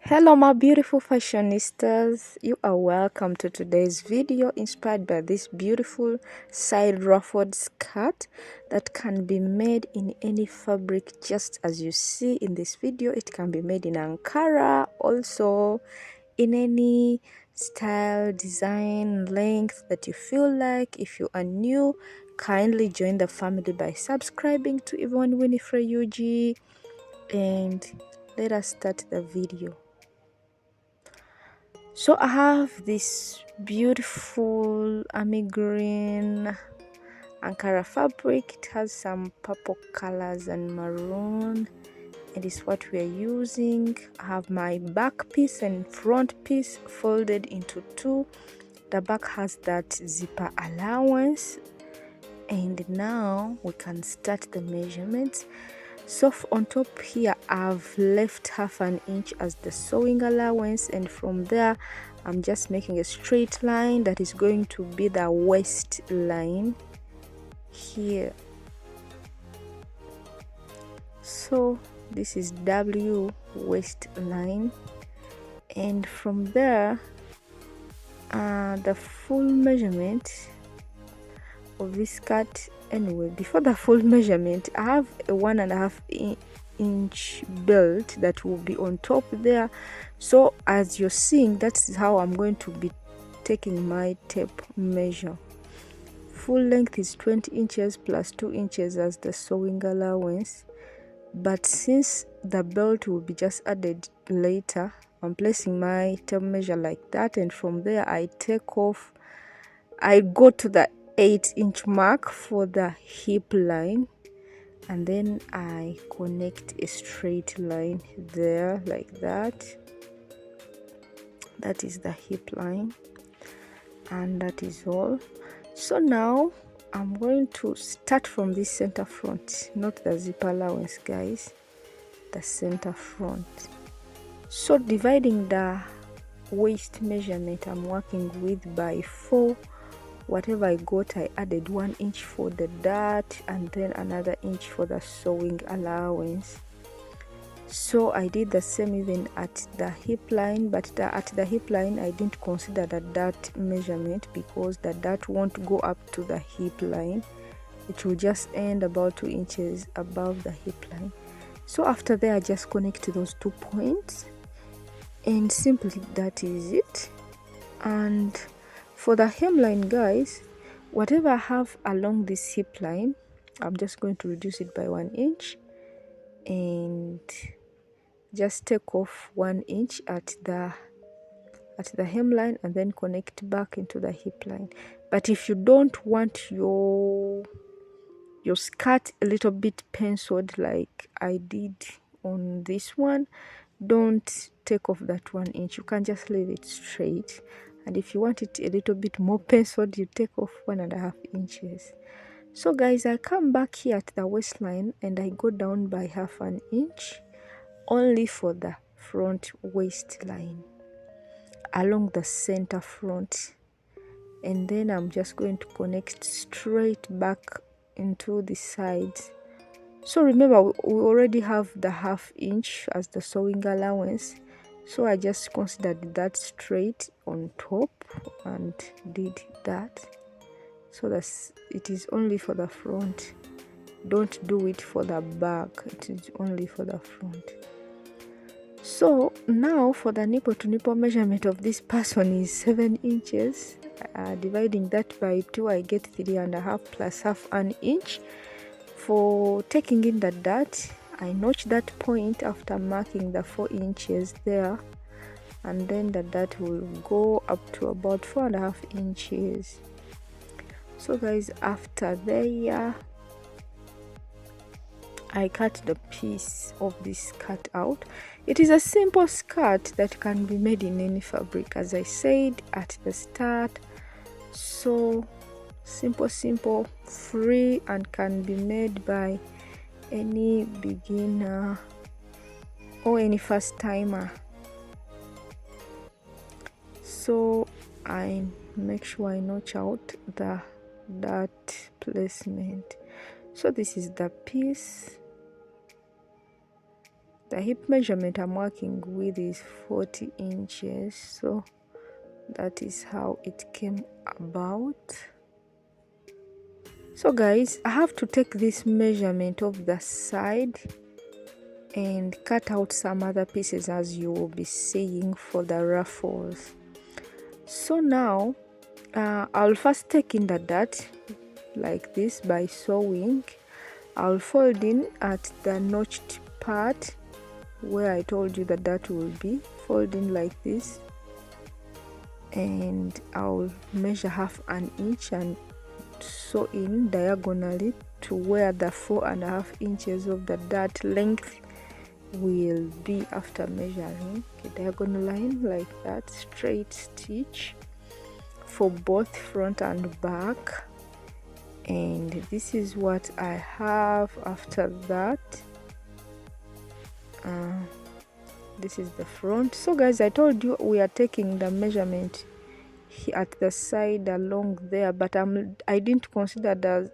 Hello my beautiful fashionistas, you are welcome to today's video inspired by this beautiful side ruffled skirt that can be made in any fabric just as you see in this video. It can be made in Ankara, also in any style, design, length that you feel like. If you are new, kindly join the family by subscribing to Yvonne Winifred UG, and let us start the video. So I have this beautiful army green Ankara fabric. It has some purple colors and maroon, and it's what we are using. I have my back piece and front piece folded into two. The back has that zipper allowance, and now we can start the measurements. So on top here I've left half an inch as the sewing allowance, and from there I'm just making a straight line that is going to be the waist line here. So this is W waist line, and from there the full measurement of this skirt. Anyway, before the full measurement, I have a 1.5 inch belt that will be on top there. So as you're seeing, that's how I'm going to be taking my tape measure. Full length is 20 inches plus 2 inches as the sewing allowance, but since the belt will be just added later, I'm placing my tape measure like that, and from there I take off. I go to the 8-inch mark for the hip line, and then I connect a straight line there like that. That is the hip line, and that is all. So now I'm going to start from this center front, not the zip allowance guys, the center front. So dividing the waist measurement I'm working with by 4. Whatever I got, I added 1 inch for the dart and then another inch for the sewing allowance. So I did the same even at the hip line, but at the hip line I didn't consider the dart measurement because the dart won't go up to the hip line. It will just end about 2 inches above the hip line. So after that I just connect those 2 points, and simply that is it. And for the hemline guys, whatever I have along this hip line, I'm just going to reduce it by 1 inch and just take off 1 inch at the hemline and then connect back into the hip line. But if you don't want your skirt a little bit penciled like I did on this one, don't take off that 1 inch. You can just leave it straight, and if you want it a little bit more penciled, you take off 1.5 inches. So guys, I come back here at the waistline and I go down by half an inch only for the front waistline along the center front, and then I'm just going to connect straight back into the sides. So remember, we already have the half inch as the sewing allowance, so I just considered that straight on top and did that. So that's it is only for the front. Don't do it for the back, it is only for the front. So now for the nipple to nipple measurement of this person is 7 inches. Dividing that by 2, I get 3.5 plus half an inch. For taking in the dart, I notch that point after marking the 4 inches there, and then the dart will go up to about 4.5 inches. So guys, after there I cut the piece of this skirt out. It is a simple skirt that can be made in any fabric, as I said at the start. So simple, free, and can be made by any beginner or any first timer. So I make sure I notch out the dart placement. So this is the piece the hip measurement I'm working with is 40 inches, so that is how it came about. So guys, I have to take this measurement of the side and cut out some other pieces, as you will be seeing for the ruffles. So now I'll first take in the dart like this by sewing. I'll fold in at the notched part where I told you the dart will be. Fold in like this, and I'll measure half an inch and sew in diagonally to where the 4.5 inches of the dart length will be after measuring. Okay, diagonal line like that, straight stitch for both front and back, and this is what I have after that. This is the front. So guys, I told you we are taking the measurement at the side along there, but I didn't consider the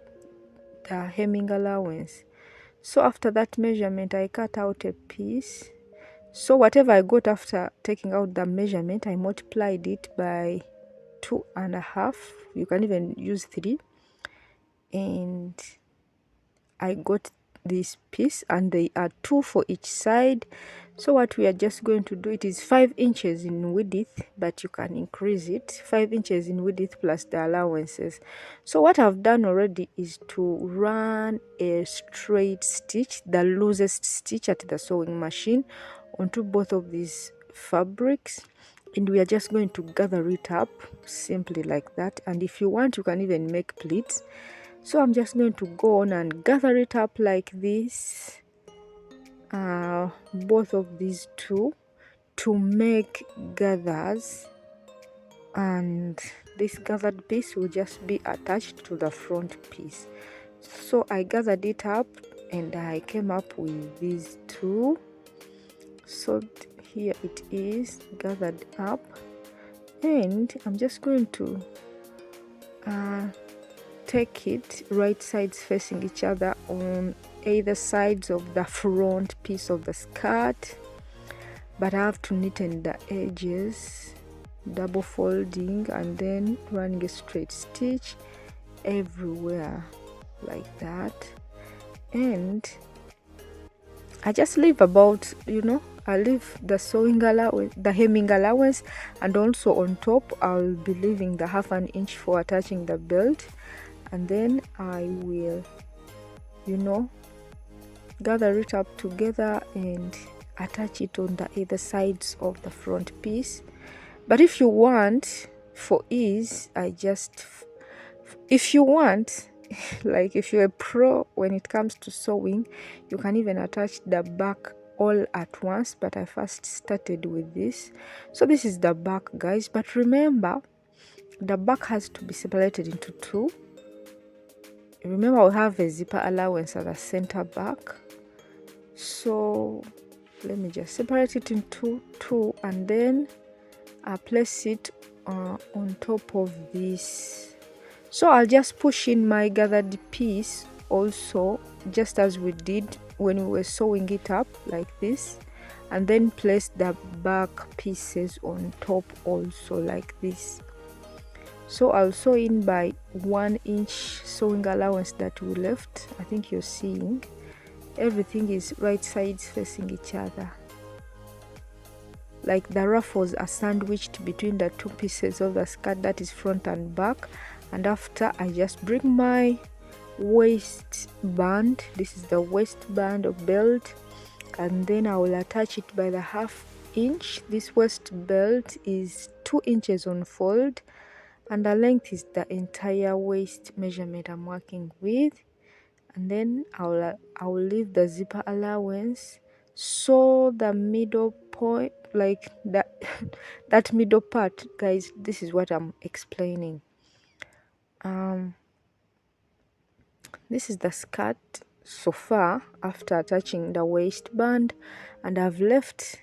hemming allowance. So after that measurement, I cut out a piece. So whatever I got after taking out the measurement, I multiplied it by 2.5. You can even use 3, and I got this piece, and they are 2 for each side. So what we are just going to do, it is 5 inches in width, but you can increase it, 5 inches in width plus the allowances. So what I've done already is to run a straight stitch, the loosest stitch at the sewing machine, onto both of these fabrics, and we are just going to gather it up simply like that. And if you want, you can even make pleats. So I'm just going to go on and gather it up like this, both of these two, to make gathers, and this gathered piece will just be attached to the front piece. So I gathered it up and I came up with these two. So here it is gathered up, and I'm just going to take it right sides facing each other on either sides of the front piece of the skirt, but I have to neaten the edges, double folding and then running a straight stitch everywhere like that. And I just leave about, I leave the sewing allowance, the hemming allowance, and also on top I'll be leaving the half an inch for attaching the belt. And then I will, gather it up together and attach it on the either sides of the front piece. But if you want, for ease, if you want, like if you're a pro when it comes to sewing, you can even attach the back all at once, but I first started with this. So this is the back, guys, but remember the back has to be separated into two. Remember, we have a zipper allowance at the center back, so let me just separate it into two, and then I place it on top of this. So I'll just push in my gathered piece also, just as we did when we were sewing it up like this, and then place the back pieces on top also like this. So I'll sew in by 1 inch sewing allowance that we left. I think you're seeing everything is right sides facing each other, like the ruffles are sandwiched between the two pieces of the skirt, that is front and back. And after, I just bring my waistband, this is the waistband of belt, and then I will attach it by the half inch. This waist belt is 2 inches on fold, and the length is the entire waist measurement I'm working with. And then I will leave the zipper allowance, so the middle point, like that that middle part, guys, this is what I'm explaining. This is the skirt so far after attaching the waistband, and I've left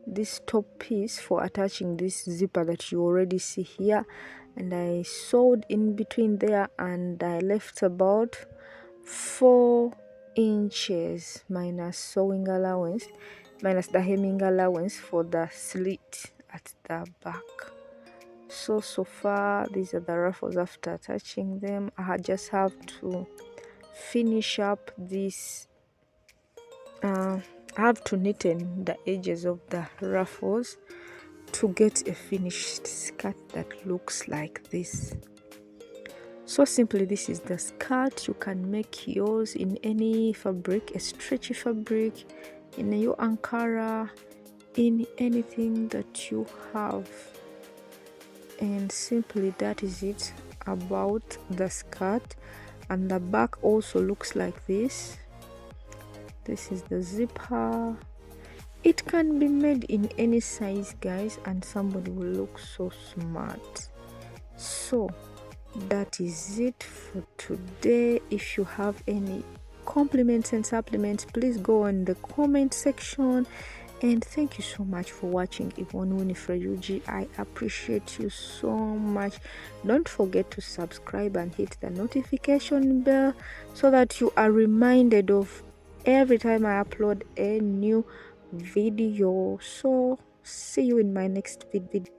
this top piece for attaching this zipper that you already see here, and I sewed in between there, and I left about 4 inches minus sewing allowance, minus the hemming allowance for the slit at the back. So far these are the ruffles. After attaching them, I just have to finish up this. I have to neaten the edges of the ruffles to get a finished skirt that looks like this. So simply, this is the skirt. You can make yours in any fabric, a stretchy fabric, in your Ankara, in anything that you have. And simply that is it about the skirt. And the back also looks like this. This is the zipper. It can be made in any size, guys, and somebody will look so smart. So that is it for today. If you have any compliments and supplements, please go in the comment section. And thank you so much for watching. Yvonne Winifred Yuji, I appreciate you so much. Don't forget to subscribe and hit the notification bell so that you are reminded of every time I upload a new video. So see you in my next video.